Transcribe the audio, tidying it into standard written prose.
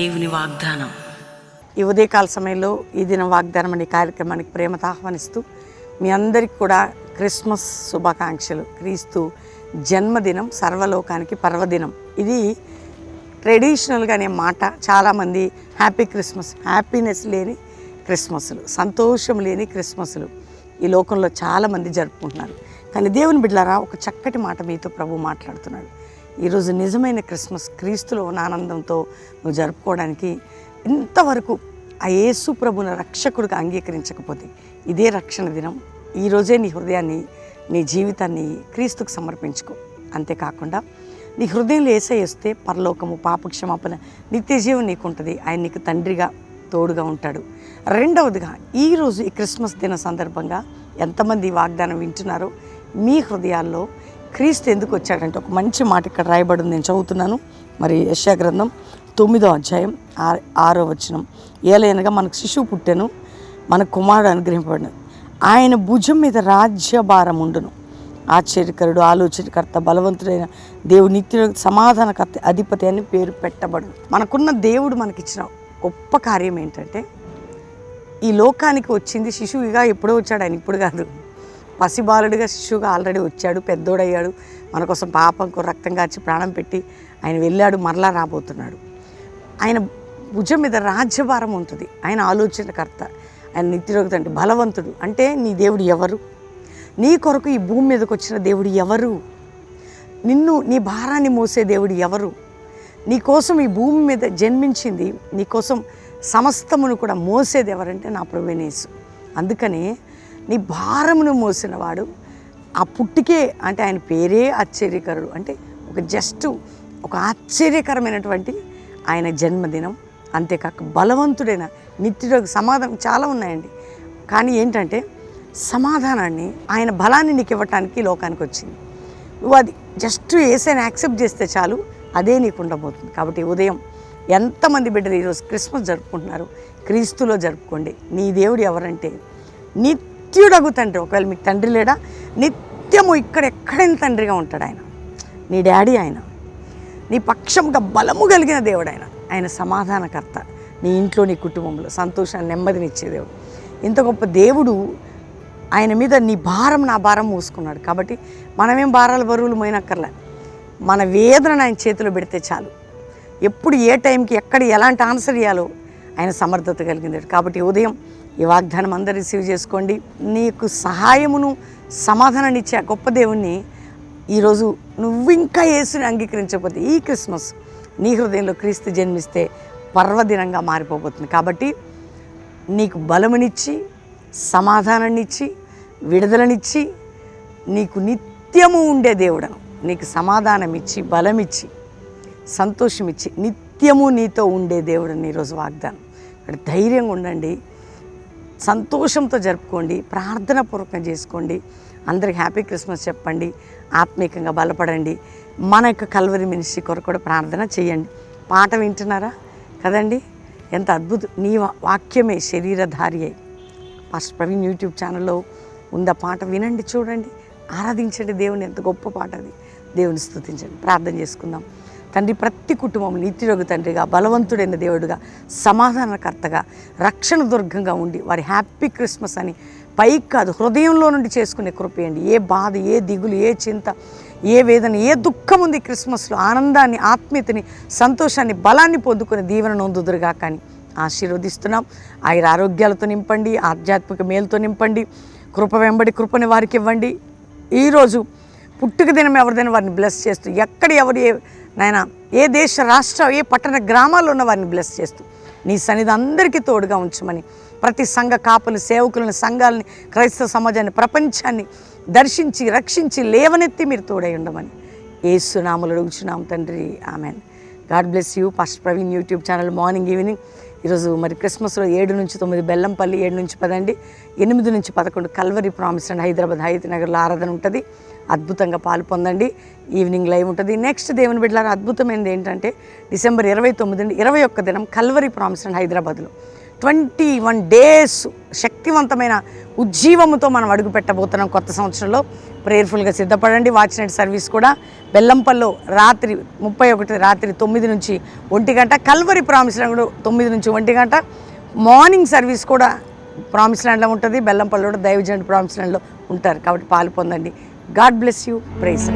దేవుని వాగ్దానం. ఈ ఉదయకాల సమయంలో ఈ దినం వాగ్దానం అనే కార్యక్రమానికి ప్రేమతో ఆహ్వానిస్తూ మీ అందరికీ కూడా క్రిస్మస్ శుభాకాంక్షలు. క్రీస్తు జన్మదినం సర్వలోకానికి పర్వదినం. ఇది ట్రెడిషనల్గా అనే మాట. చాలామంది హ్యాపీ క్రిస్మస్, హ్యాపీనెస్ లేని క్రిస్మస్లు, సంతోషం లేని క్రిస్మస్లు ఈ లోకంలో చాలామంది జరుపుకుంటున్నారు. కానీ దేవుని బిడ్డలారా, ఒక చక్కటి మాట మీతో ప్రభు మాట్లాడుతున్నాడు. ఈరోజు నిజమైన క్రిస్మస్ క్రీస్తులో ఉన్న ఆనందంతో నువ్వు జరుపుకోవడానికి ఇంతవరకు ఆ యేసు ప్రభుని రక్షకుడిగా అంగీకరించకపోతే ఇదే రక్షణ దినం. ఈరోజే నీ హృదయాన్ని, నీ జీవితాన్ని క్రీస్తుకు సమర్పించుకో. అంతేకాకుండా నీ హృదయంలో యేసయ్య వస్తే పరలోకము, పాపక్షమాపణ, నిత్య జీవం నీకు ఉంటుంది. ఆయన నీకు తండ్రిగా తోడుగా ఉంటాడు. రెండవదిగా ఈరోజు ఈ క్రిస్మస్ దిన సందర్భంగా ఎంతమంది ఈ వాగ్దానం వింటున్నారో మీ హృదయాల్లో క్రీస్తు ఎందుకు వచ్చాడంటే ఒక మంచి మాట ఇక్కడ రాయబడి ఉంది. నేను చదువుతున్నాను. మరి యెషయా గ్రంథం 9వ అధ్యాయం 6వ వచనం. ఏలైనగా మనకు శిశువు పుట్టెను, మన కుమారుడు అనుగ్రహింపబడినది, ఆయన భుజం మీద రాజ్యభారం ఉండును. ఆశ్చర్యకరుడు, ఆలోచనకర్త, బలవంతుడైన దేవుడు, నిత్యుడు, సమాధానకర్త, అధిపతి అని పేరు పెట్టబడును. మనకున్న దేవుడు మనకిచ్చిన గొప్ప కార్యం ఏంటంటే ఈ లోకానికి వచ్చింది శిశువుగా. ఎప్పుడో వచ్చాడు ఆయన, ఇప్పుడు కాదు. పసిబాలుడిగా శిశువుగా ఆల్రెడీ వచ్చాడు, పెద్దోడయ్యాడు. మన కోసం పాపంకు రక్తం కార్చి ప్రాణం పెట్టి ఆయన వెళ్ళాడు, మరలా రాబోతున్నాడు. ఆయన భుజం మీద రాజ్యభారం ఉంటుంది. ఆయన ఆలోచనకర్త, ఆయన నిత్యుడు, అంటే బలవంతుడు. అంటే నీ దేవుడు ఎవరు? నీ కొరకు ఈ భూమి మీదకి వచ్చిన దేవుడు ఎవరు? నీ భారాన్ని మోసే దేవుడు ఎవరు? నీ కోసం ఈ భూమి మీద జన్మించింది, నీ కోసం సమస్తమును కూడా మోసేది ఎవరంటే నా ప్రభువైన యేసు. అందుకనే నీ భారమును మోసినవాడు, ఆ పుట్టికే అంటే ఆయన పేరే ఆశ్చర్యకరుడు. అంటే ఒక ఆశ్చర్యకరమైనటువంటి ఆయన జన్మదినం. అంతేకాక బలవంతుడైన నిత్యుడు, సమాధానం చాలా ఉన్నాయండి. కానీ ఏంటంటే సమాధానాన్ని, ఆయన బలాన్ని నీకు ఇవ్వటానికి లోకానికి వచ్చింది. నువ్వు అది యేసయ్యని యాక్సెప్ట్ చేస్తే చాలు, అదే నీకు ఉండబోతుంది. కాబట్టి ఉదయం ఎంతమంది బిడ్డలు ఈరోజు క్రిస్మస్ జరుపుకుంటున్నారు, క్రీస్తులో జరుపుకోండి. నీ దేవుడు ఎవరంటే నిత్యుడగు తండ్రి. ఒకవేళ మీకు తండ్రి లేడా, నిత్యము ఎక్కడైనా తండ్రిగా ఉంటాడు ఆయన. నీ డాడీ ఆయన. నీ పక్షంగా బలము కలిగిన దేవుడు ఆయన. ఆయన సమాధానకర్త. నీ ఇంట్లో, నీ కుటుంబంలో సంతోషాన్ని, నెమ్మదినిచ్చే దేవుడు. ఇంత గొప్ప దేవుడు ఆయన మీద నీ భారం, నా భారం మోసుకున్నాడు. కాబట్టి మనమేం భారాలు, బరువులు మోయనక్కర్లే. మన వేదన ఆయన చేతిలో పెడితే చాలు. ఎప్పుడు, ఏ టైంకి, ఎక్కడ, ఎలాంటి ఆన్సర్ ఇవ్వాలో ఆయన సమర్థత కలిగింది. కాబట్టి ఉదయం ఈ వాగ్దానం అందరూ రిసీవ్ చేసుకోండి. నీకు సహాయమును, సమాధానాన్ని ఇచ్చే గొప్ప దేవుణ్ణి ఈరోజు నువ్వు ఇంకా యేసుని అంగీకరించకపోతే ఈ క్రిస్మస్ నీ హృదయంలో క్రీస్తు జన్మిస్తే పర్వదినంగా మారిపోబోతుంది. కాబట్టి నీకు బలమునిచ్చి, సమాధానాన్నిచ్చి, విడుదలనిచ్చి, నీకు నిత్యము ఉండే దేవుడను, నీకు సమాధానం ఇచ్చి, బలమిచ్చి, సంతోషమిచ్చి, నిత్యము నీతో ఉండే దేవుడని ఈరోజు వాగ్దానం. అక్కడ ధైర్యంగా ఉండండి, సంతోషంతో జరుపుకోండి, ప్రార్థనాపూర్వకంగా చేసుకోండి. అందరికి హ్యాపీ క్రిస్మస్ చెప్పండి, ఆత్మీయంగా బలపడండి. మన యొక్క కల్వరి మినిస్ట్రీ కొరకు కూడా ప్రార్థన చేయండి. పాట వింటున్నారా కదండి, ఎంత అద్భుతం. నీ వాక్యమే శరీరధారి అయి పాస్టర్ ప్రవీణ్ యూట్యూబ్ ఛానల్లో ఉందా పాట, వినండి, చూడండి, ఆరాధించండి దేవుని. ఎంత గొప్ప పాట అది. దేవుని స్తుతించండి. ప్రార్థన చేసుకుందాం. తండ్రి, ప్రతి కుటుంబం నిత్యుడగు తండ్రిగా, బలవంతుడైన దేవుడుగా, సమాధానకర్తగా, రక్షణ దుర్గంగా ఉండి వారి హ్యాపీ క్రిస్మస్ అని పైకి కాదు హృదయంలో నుండి చేసుకునే కృపేయండి. ఏ బాధ, ఏ దిగులు, ఏ చింత, ఏ వేదన, ఏ దుఃఖం ఉంది క్రిస్మస్లో, ఆనందాన్ని, ఆత్మీయతని, సంతోషాన్ని, బలాన్ని పొందుకునే దీవెన నొందుదురుగా కానీ ఆశీర్వదిస్తున్నాం. ఆయన ఆరోగ్యాలతో నింపండి, ఆధ్యాత్మిక మేలుతో నింపండి, కృప వెంబడి కృపని వారికి ఇవ్వండి. ఈరోజు పుట్టుక దినం ఎవరిదైనా వారిని బ్లెస్ చేస్తూ, ఏ దేశ, రాష్ట్ర, ఏ పట్టణ, గ్రామాల్లో ఉన్న వారిని బ్లెస్ చేస్తూ నీ సన్నిధి అందరికీ తోడుగా ఉంచమని, ప్రతి సంఘ కాపులు, సేవకులను, సంఘాలని, క్రైస్తవ సమాజాన్ని, ప్రపంచాన్ని దర్శించి, రక్షించి, లేవనెత్తి మీరు తోడై ఉండమని యేసు నామములో అడుగుచున్నాం తండ్రి, amen. God bless you. Pastor Praveen YouTube channel morning, evening. ఈరోజు మరి క్రిస్మస్లో 7 నుంచి 9 బెల్లంపల్లి, 7 నుంచి 10 అండి, 8 నుంచి 11 కల్వరి ప్రామిస్ అండ్ హైదరాబాద్ హయత్-నగర్లో ఆరాధన ఉంటుంది. అద్భుతంగా పాలు పొందండి. ఈవినింగ్ లైవ్ ఉంటుంది. నెక్స్ట్ దేవుని బిడ్డలారా, అద్భుతమైనది ఏంటంటే డిసెంబర్ 29 21 దినం కల్వరి ప్రామిస్ అండ్ హైదరాబాద్లో 21 days శక్తివంతమైన ఉజ్జీవముతో మనం అడుగు పెట్టబోతున్నాం కొత్త సంవత్సరంలో. ప్రేయర్ఫుల్గా సిద్ధపడండి. వాచ్ నైట్ సర్వీస్ కూడా బెల్లంపల్లో రాత్రి 31 రాత్రి 9 నుంచి 1 గంట, కల్వరి ప్రామిస్ ల్యాండ్ 9 నుంచి 1 గంట, మార్నింగ్ సర్వీస్ కూడా ప్రామిస్ ల్యాండ్లో ఉంటుంది. బెల్లంపల్లిలో దైవజనుడు ప్రామిస్ ల్యాండ్లో ఉంటారు. కాబట్టి పాలు పొందండి. God bless you. ప్రైజ్.